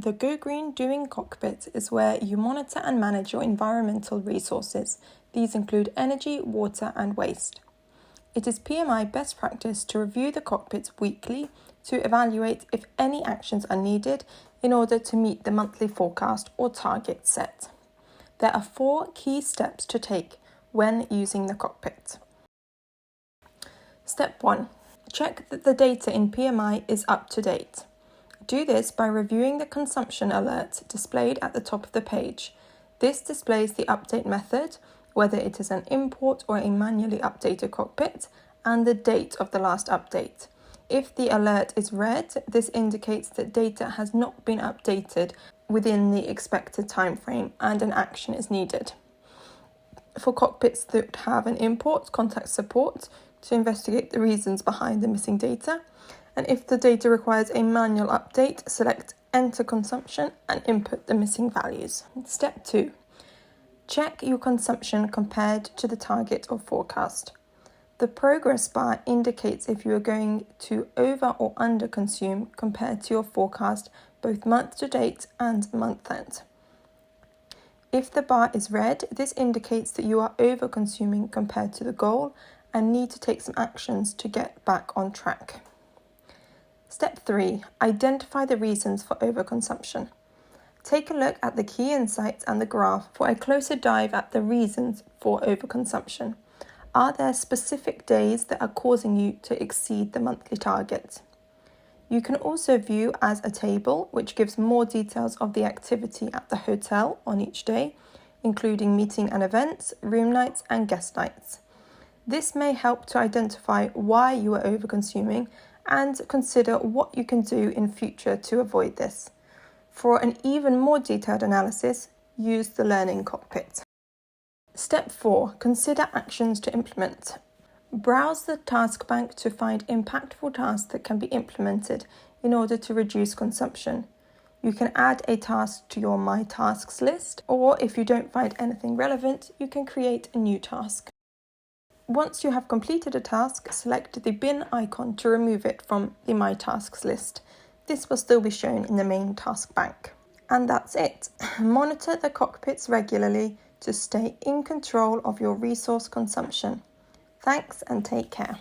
The GoGreen Doing Cockpit is where you monitor and manage your environmental resources. These include energy, water and waste. It is PMI best practice to review the cockpit weekly to evaluate if any actions are needed in order to meet the monthly forecast or target set. There are 4 key steps to take when using the cockpit. Step 1. Check that the data in PMI is up to date. Do this by reviewing the consumption alert displayed at the top of the page. This displays the update method, whether it is an import or a manually updated cockpit, and the date of the last update. If the alert is red, this indicates that data has not been updated within the expected time frame and an action is needed. For cockpits that have an import, contact support to investigate the reasons behind the missing data. And if the data requires a manual update, select Enter Consumption and input the missing values. Step 2. Check your consumption compared to the target or forecast. The progress bar indicates if you are going to over or under consume compared to your forecast, both month to date and month end. If the bar is red, this indicates that you are over consuming compared to the goal and need to take some actions to get back on track. Step 3. Identify the reasons for overconsumption. Take a look at the key insights and the graph for a closer dive at the reasons for overconsumption. Are there specific days that are causing you to exceed the monthly target? You can also view as a table, which gives more details of the activity at the hotel on each day, including meeting and events, room nights and guest nights. This may help to identify why you are overconsuming and consider what you can do in future to avoid this. For an even more detailed analysis, use the Learning Cockpit. Step 4. Consider actions to implement. Browse the task bank to find impactful tasks that can be implemented in order to reduce consumption. You can add a task to your My Tasks list, or if you don't find anything relevant, you can create a new task. Once you have completed a task, select the bin icon to remove it from the My Tasks list. This will still be shown in the main task bank. And that's it. Monitor the cockpits regularly to stay in control of your resource consumption. Thanks and take care.